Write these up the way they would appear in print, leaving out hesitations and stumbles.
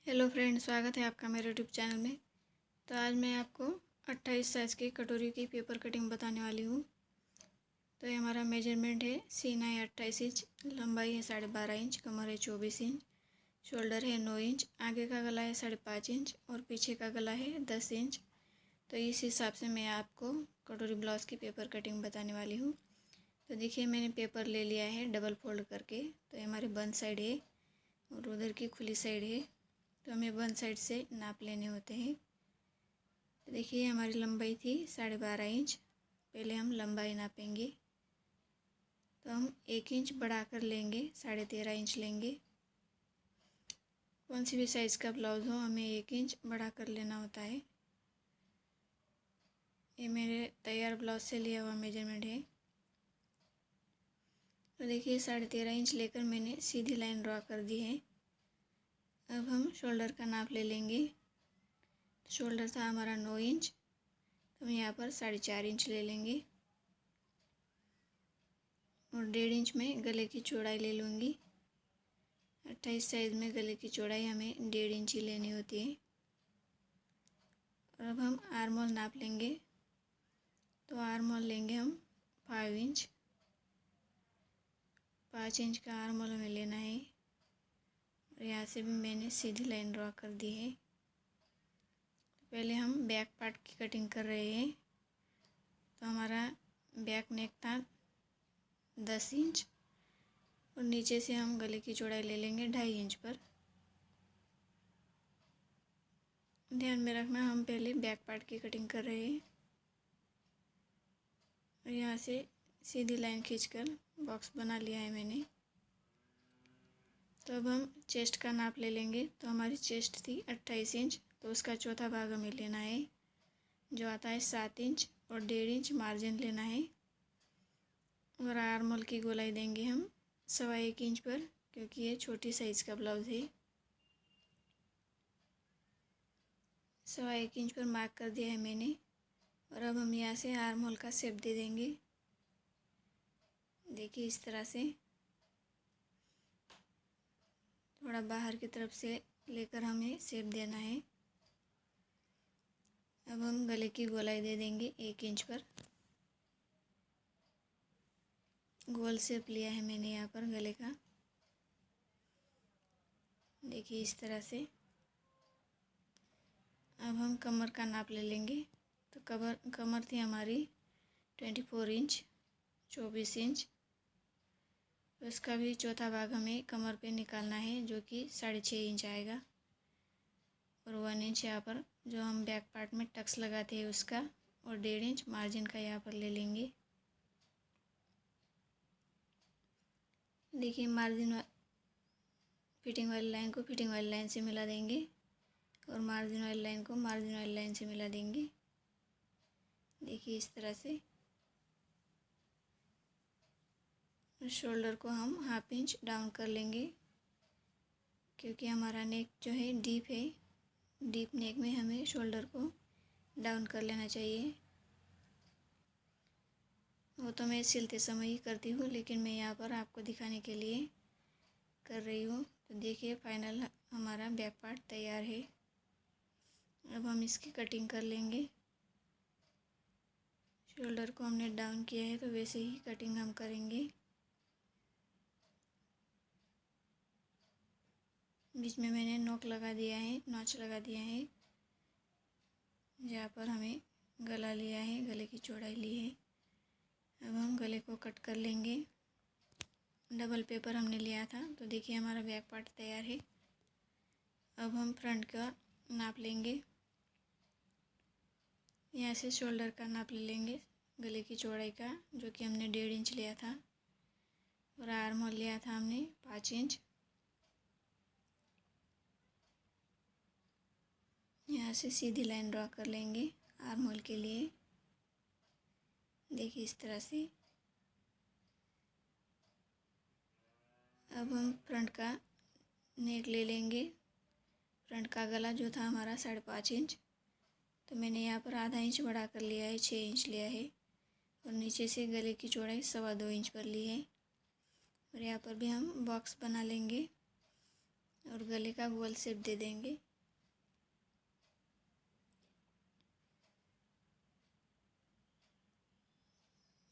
Hello friend, स्वागत है आपका मेरे यूट्यूब चैनल में। तो आज मैं आपको 28 साइज़ की कटोरी की पेपर कटिंग बताने वाली हूँ। तो ये हमारा मेजरमेंट है, सीना है 28 इंच, लंबाई है 12.5 इंच, कमर है 24 इंच, शोल्डर है 9 इंच, आगे का गला है 5.5 इंच और पीछे का गला है 10 इंच। तो इस हिसाब से मैं आपको कटोरी ब्लाउज़ की पेपर कटिंग बताने वाली हूँ। तो देखिए, मैंने पेपर ले लिया है डबल फोल्ड करके। तो ये हमारे बंद साइड है और उधर की खुली साइड है। तो हमें वन साइड से नाप लेने होते हैं। तो देखिए, हमारी लंबाई थी 12.5 इंच। पहले हम लंबाई नापेंगे। तो हम 1 इंच बढ़ाकर लेंगे, 13.5 इंच लेंगे। कौन सी भी साइज़ का ब्लाउज़ हो, हमें 1 इंच बढ़ाकर लेना होता है। ये मेरे तैयार ब्लाउज से लिया हुआ मेजरमेंट है। तो देखिए, 13.5 इंच लेकर मैंने सीधी लाइन ड्रॉ कर दी है। अब हम शोल्डर का नाप ले लेंगे। शोल्डर था हमारा 9 इंच, तो हम यहाँ पर 4.5 इंच ले लेंगे और 1.5 इंच में गले की चौड़ाई ले लूँगी। 28 साइज़ में गले की चौड़ाई हमें 1.5 इंच ही लेनी होती है। और अब हम आर्म होल नाप लेंगे। तो आर्म होल लेंगे हम 5 इंच। 5 इंच का आर्म होल हमें लेना है। और यहाँ से भी मैंने सीधी लाइन ड्रॉ कर दी है। पहले हम बैक पार्ट की कटिंग कर रहे हैं। तो हमारा बैक नेक था 10 इंच और नीचे से हम गले की चौड़ाई ले लेंगे 2.5 इंच पर। ध्यान में रखना, हम पहले बैक पार्ट की कटिंग कर रहे हैं। और यहाँ से सीधी लाइन खींचकर बॉक्स बना लिया है मैंने। तो अब हम चेस्ट का नाप ले लेंगे। तो हमारी चेस्ट थी 28 इंच, तो उसका चौथा भाग हमें लेना है, जो आता है 7 इंच और 1.5 इंच मार्जिन लेना है। और आर्म होल की गोलाई देंगे हम 1.25 इंच पर, क्योंकि ये छोटी साइज़ का ब्लाउज़ है। 1.25 इंच पर मार्क कर दिया है मैंने। और अब हम यहाँ से आर्म होल का शेप दे देंगे। देखिए, इस तरह से थोड़ा बाहर की तरफ से लेकर हमें शेप देना है। अब हम गले की गोलाई दे देंगे 1 इंच पर। गोल शेप लिया है मैंने यहाँ पर गले का। देखिए, इस तरह से। अब हम कमर का नाप ले लेंगे। तो कमर थी हमारी 24 इंच, 24 इंच। तो इसका भी चौथा भाग हमें कमर पे निकालना है, जो कि 6.5 इंच आएगा। और 1 इंच यहाँ पर जो हम बैक पार्ट में टक्स लगाते हैं उसका, और 1.5 इंच मार्जिन का यहाँ पर ले लेंगे। देखिए, फिटिंग वाली लाइन को फिटिंग वाली लाइन से मिला देंगे और मार्जिन वाली लाइन को मार्जिन वाली लाइन से मिला देंगे। देखिए, इस तरह से। शोल्डर को हम 1/2 इंच डाउन कर लेंगे, क्योंकि हमारा नेक जो है डीप है। डीप नेक में हमें शोल्डर को डाउन कर लेना चाहिए। वो तो मैं सिलते समय ही करती हूँ, लेकिन मैं यहाँ पर आपको दिखाने के लिए कर रही हूँ। तो देखिए, फाइनल हमारा बैक पार्ट तैयार है। अब हम इसकी कटिंग कर लेंगे। शोल्डर को हमने डाउन किया है, तो वैसे ही कटिंग हम करेंगे। बीच में मैंने नोक लगा दिया है, नॉच लगा दिया है, जहाँ पर हमें गला लिया है, गले की चौड़ाई ली है। अब हम गले को कट कर लेंगे। डबल पेपर हमने लिया था। तो देखिए, हमारा बैक पार्ट तैयार है। अब हम फ्रंट का नाप लेंगे। यहाँ से शोल्डर का नाप ले लेंगे, गले की चौड़ाई का, जो कि हमने 1.5 इंच लिया था। और आर्म होल लिया था हमने 5 इंच। यहाँ से सीधी लाइन ड्रॉ कर लेंगे आर्म होल के लिए। देखिए, इस तरह से। अब हम फ्रंट का नेक ले लेंगे। फ्रंट का गला जो था हमारा 5.5 इंच, तो मैंने यहाँ पर आधा इंच बढ़ा कर लिया है, 6 इंच लिया है। और नीचे से गले की चौड़ाई 2.25 इंच पर ली है। और यहाँ पर भी हम बॉक्स बना लेंगे। और गले का गोल शेप दे देंगे।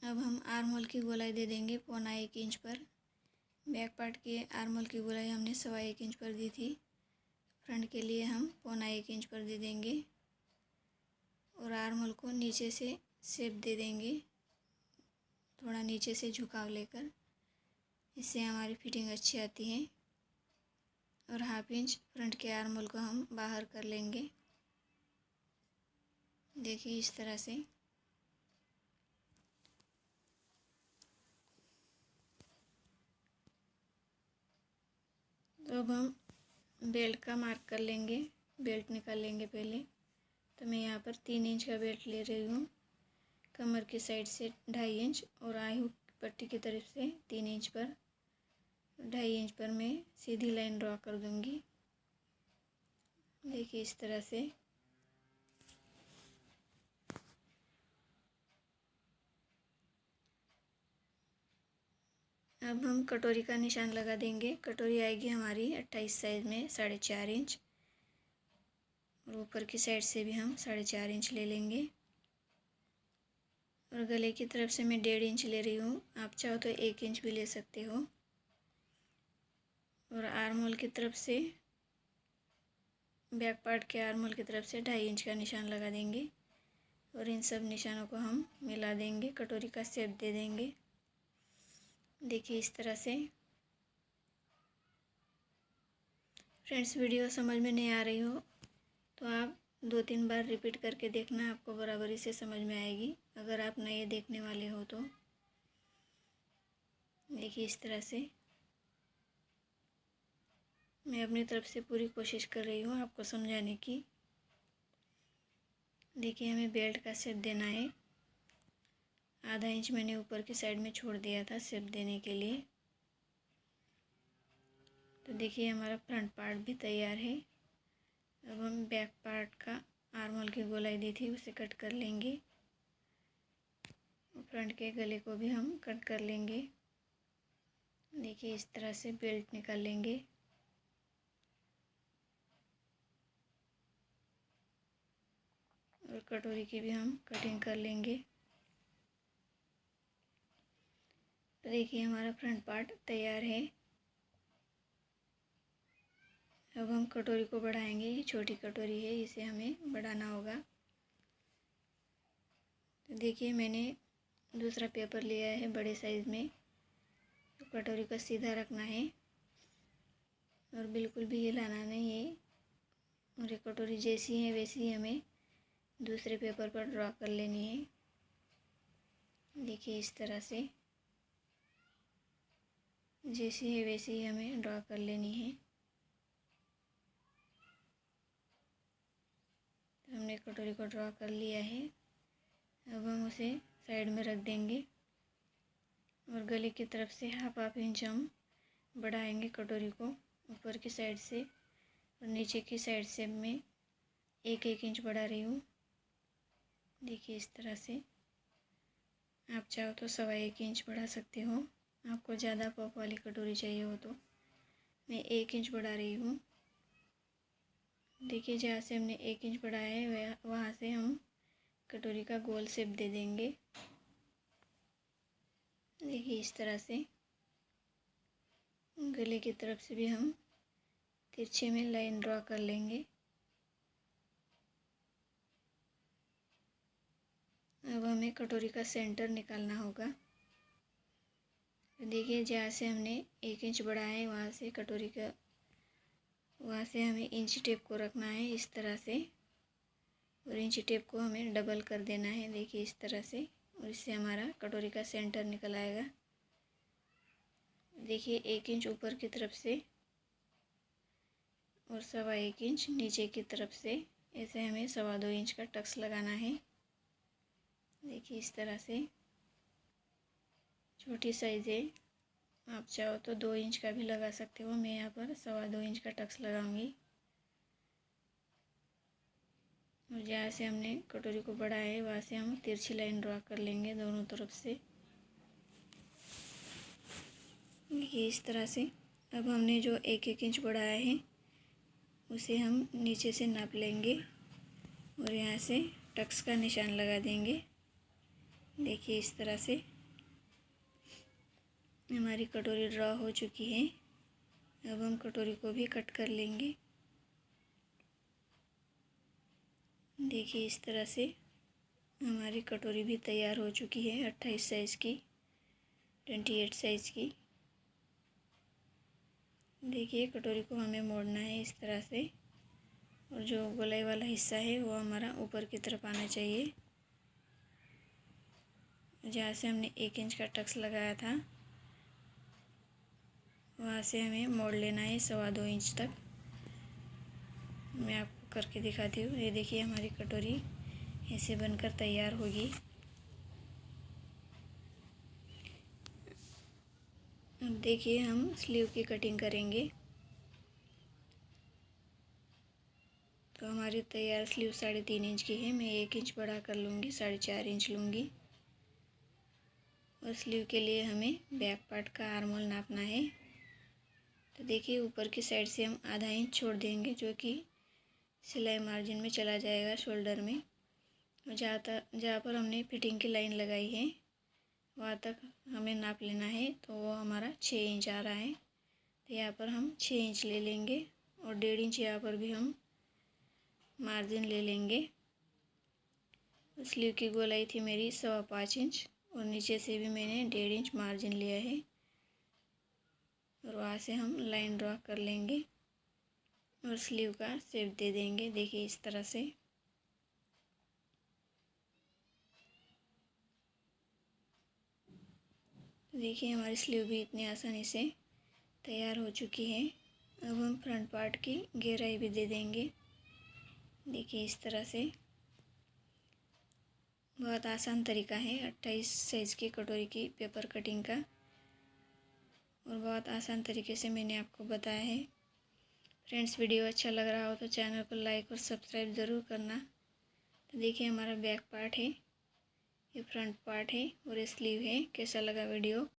अब हम आर्म होल की गोलाई दे देंगे 1.25 इंच पर। बैक पार्ट की आर्म होल की गोलाई हमने 1.25 इंच पर दी थी। फ्रंट के लिए हम 1.25 इंच पर दे देंगे और आर्म होल को नीचे से शेप दे देंगे, थोड़ा नीचे से झुकाव लेकर। इससे हमारी फिटिंग अच्छी आती है। और 1/2 इंच फ्रंट के आर्म होल को हम बाहर कर लेंगे। देखिए इस तरह से। तो अब हम बेल्ट का मार्क कर लेंगे, बेल्ट निकाल लेंगे पहले। तो मैं यहाँ पर 3 इंच का बेल्ट ले रही हूँ। कमर की साइड से 2.5 इंच और आई हुक पट्टी की तरफ से 3 इंच पर 2.5 इंच पर मैं सीधी लाइन ड्रॉ कर दूँगी। देखिए इस तरह से। अब हम कटोरी का निशान लगा देंगे। कटोरी आएगी हमारी 28 साइज़ में 4.5 इंच और ऊपर की साइड से भी हम 4.5 इंच ले लेंगे। और गले की तरफ से मैं 1.5 इंच ले रही हूँ। आप चाहो तो 1 इंच भी ले सकते हो। और आर्म होल की तरफ से, बैक पार्ट के आर्म होल की तरफ से 2.5 इंच का निशान लगा देंगे और इन सब निशानों को हम मिला देंगे, कटोरी का शेप दे देंगे। देखिए इस तरह से। फ्रेंड्स, वीडियो समझ में नहीं आ रही हो तो आप 2-3 बार रिपीट करके देखना, आपको बराबरी से समझ में आएगी, अगर आप नए देखने वाले हो तो। देखिए इस तरह से। मैं अपनी तरफ से पूरी कोशिश कर रही हूँ आपको समझाने की। देखिए हमें बेल्ट का शेप देना है। 1/2 इंच मैंने ऊपर की साइड में छोड़ दिया था शेप देने के लिए। तो देखिए हमारा फ्रंट पार्ट भी तैयार है। अब हम बैक पार्ट का आर्म होल की गोलाई दी थी उसे कट कर लेंगे। फ्रंट के गले को भी हम कट कर लेंगे। देखिए इस तरह से बेल्ट निकाल लेंगे। और कटोरी की भी हम कटिंग कर लेंगे। तो देखिए हमारा फ्रंट पार्ट तैयार है। अब हम कटोरी को बढ़ाएंगे। ये छोटी कटोरी है, इसे हमें बढ़ाना होगा। तो देखिए मैंने दूसरा पेपर लिया है बड़े साइज़ में। तो कटोरी को सीधा रखना है और बिल्कुल भी हिलाना नहीं है। और ये कटोरी जैसी है वैसी ही हमें दूसरे पेपर पर ड्रॉ कर लेनी है। देखिए इस तरह से, जैसी है वैसी ही हमें ड्रॉ कर लेनी है। तो हमने कटोरी को ड्रॉ कर लिया है। अब हम उसे साइड में रख देंगे और गले की तरफ से 1/2 इंच हम बढ़ाएंगे कटोरी को ऊपर की साइड से। और नीचे की साइड से मैं 1-1 इंच बढ़ा रही हूँ। देखिए इस तरह से। आप चाहो तो 1.25 इंच बढ़ा सकते हो, आपको ज़्यादा पफ वाली कटोरी चाहिए हो तो। मैं 1 इंच बढ़ा रही हूँ। देखिए जहाँ से हमने 1 इंच बढ़ाया है वहाँ से हम कटोरी का गोल शेप दे देंगे। देखिए इस तरह से। गले की तरफ से भी हम तिरछे में लाइन ड्रॉ कर लेंगे। अब हमें कटोरी का सेंटर निकालना होगा। देखिए जहाँ से हमने 1 इंच बढ़ाया है वहाँ से कटोरी का, वहाँ से हमें इंच टेप को रखना है इस तरह से। और इंच टेप को हमें डबल कर देना है। देखिए इस तरह से। और इससे हमारा कटोरी का सेंटर निकल आएगा। देखिए 1 इंच ऊपर की तरफ से और 1.25 इंच नीचे की तरफ से, ऐसे हमें 2.25 इंच का टक्स लगाना है। देखिए इस तरह से। छोटी साइज़ है, आप चाहो तो 2 इंच का भी लगा सकते हो। मैं यहाँ पर 2.25 इंच का टक्स लगाऊंगी। और जहाँ से हमने कटोरी को बढ़ाया है वहाँ से हम तिरछी लाइन ड्रॉ कर लेंगे दोनों तरफ से। देखिए इस तरह से। अब हमने जो 1-1 इंच बढ़ाया है उसे हम नीचे से नाप लेंगे और यहाँ से टक्स का निशान लगा देंगे। देखिए इस तरह से हमारी कटोरी ड्रॉ हो चुकी है। अब हम कटोरी को भी कट कर लेंगे। देखिए इस तरह से हमारी कटोरी भी तैयार हो चुकी है 28 साइज़ की, 28 साइज़ की। देखिए कटोरी को हमें मोड़ना है इस तरह से और जो गोलाई वाला हिस्सा है वो हमारा ऊपर की तरफ आना चाहिए। जहाँ से हमने 1 इंच का टक्स लगाया था वहाँ से हमें मोड़ लेना है 2.25 इंच तक। मैं आपको करके दिखाती हूँ। ये देखिए हमारी कटोरी ऐसे बनकर तैयार होगी। अब देखिए हम स्लीव की कटिंग करेंगे। तो हमारी तैयार स्लीव 3.5 इंच की है। मैं 1 इंच बढ़ा कर लूँगी, 4.5 इंच लूँगी। और स्लीव के लिए हमें बैक पार्ट का आर्महोल नापना है। तो देखिए ऊपर की साइड से हम आधा इंच छोड़ देंगे जो कि सिलाई मार्जिन में चला जाएगा शोल्डर में। और जहाँ पर हमने फिटिंग की लाइन लगाई है वहाँ तक हमें नाप लेना है। तो वो हमारा 6 इंच आ रहा है। तो यहाँ पर हम 6 इंच ले लेंगे और 1.5 इंच यहाँ पर भी हम मार्जिन ले लेंगे। स्लीव की गोलाई थी मेरी 5.25 इंच और नीचे से भी मैंने 1.5 इंच मार्जिन लिया है और वहाँ से हम लाइन ड्रॉ कर लेंगे और स्लीव का शेप दे देंगे। देखिए इस तरह से। देखिए हमारी स्लीव भी इतनी आसानी से तैयार हो चुकी है। अब हम फ्रंट पार्ट की गहराई भी दे देंगे। देखिए इस तरह से। बहुत आसान तरीका है 28 साइज़ की कटोरी की पेपर कटिंग का और बहुत आसान तरीके से मैंने आपको बताया है। फ्रेंड्स वीडियो अच्छा लग रहा हो तो चैनल को लाइक और सब्सक्राइब ज़रूर करना। तो देखिए हमारा बैक पार्ट है, ये फ्रंट पार्ट है और ये स्लीव है। कैसा लगा वीडियो?